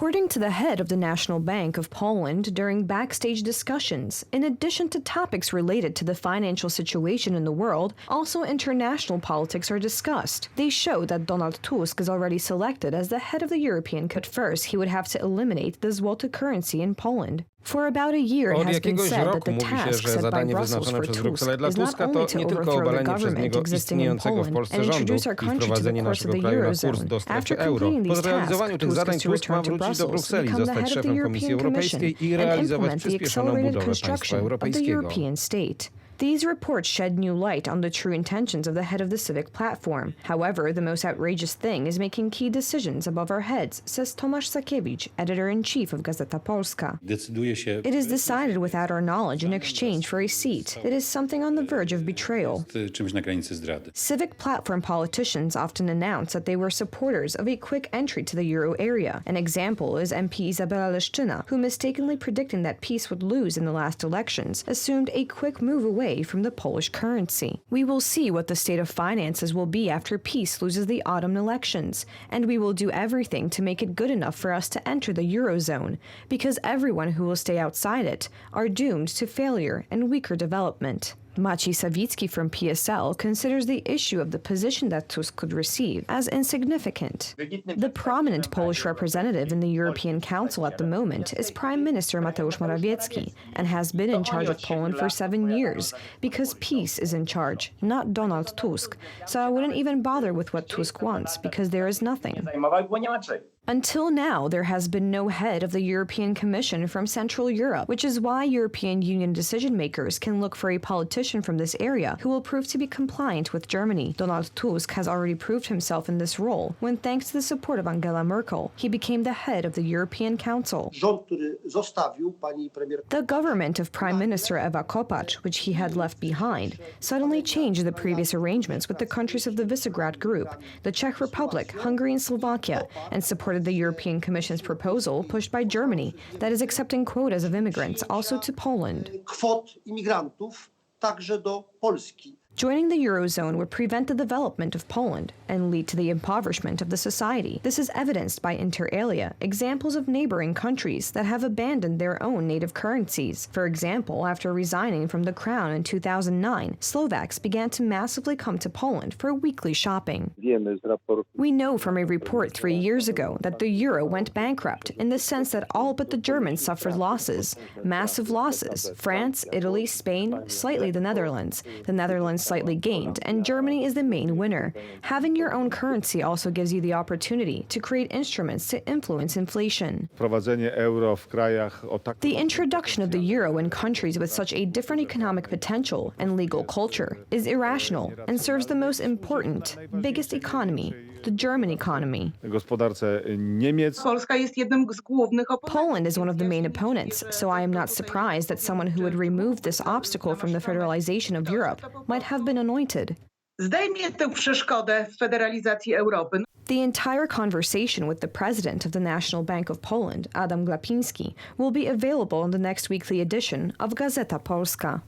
According to the head of the National Bank of Poland, during backstage discussions, in addition to topics related to the financial situation in the world, also international politics are discussed. They show that Donald Tusk is already selected as the head of the European Commission. At first, he would have to eliminate the złoty currency in Poland. For about a year, it has been said that the task set by Brussels for Tusk is not only to overthrow the government existing in Poland and introduce our country to the course of the Eurozone. After completing these tasks, Tusk is to return to Brussels, become the head of the European Commission, and implement the accelerated construction of the European state. These reports shed new light on the true intentions of the head of the civic platform. However, the most outrageous thing is making key decisions above our heads, says Tomasz Sakiewicz, editor-in-chief of Gazeta Polska. It is decided without our knowledge in exchange for a seat. It is something on the verge of betrayal. Civic platform politicians often announce that they were supporters of a quick entry to the euro area. An example is MP Izabela Leszczyna, who mistakenly predicting that PiS would lose in the last elections, assumed a quick move away from the Polish currency. We will see what the state of finances will be after PiS loses the autumn elections, and we will do everything to make it good enough for us to enter the Eurozone, because everyone who will stay outside it are doomed to failure and weaker development. Maciej Sawicki from PSL considers the issue of the position that Tusk could receive as insignificant. The prominent Polish representative in the European Council at the moment is Prime Minister Mateusz Morawiecki and has been in charge of Poland for 7 years because PiS is in charge, not Donald Tusk. So I wouldn't even bother with what Tusk wants because there is nothing. Until now, there has been no head of the European Commission from Central Europe, which is why European Union decision-makers can look for a politician from this area who will prove to be compliant with Germany. Donald Tusk has already proved himself in this role when, thanks to the support of Angela Merkel, he became the head of the European Council. The government of Prime Minister Ewa Kopacz, which he had left behind, suddenly changed the previous arrangements with the countries of the Visegrad Group, the Czech Republic, Hungary and Slovakia, and supported the European Commission's proposal pushed by Germany that is accepting quotas of immigrants also to Poland. Joining the Eurozone would prevent the development of Poland and lead to the impoverishment of the society. This is evidenced by inter alia, examples of neighboring countries that have abandoned their own native currencies. For example, after resigning from the crown in 2009, Slovaks began to massively come to Poland for weekly shopping. We know from a report 3 years ago that the euro went bankrupt in the sense that all but the Germans suffered losses, massive losses. France, Italy, Spain, slightly the Netherlands. The Netherlands slightly gained, and Germany is the main winner. Having your own currency also gives you the opportunity to create instruments to influence inflation. The introduction of the euro in countries with such a different economic potential and legal culture is irrational and serves the most important, biggest economy, the German economy. Poland is one of the main opponents, so I am not surprised that someone who would remove this obstacle from the federalization of Europe might have been anointed. The entire conversation with the president of the National Bank of Poland, Glapiński, will be available in the next weekly edition of Gazeta Polska.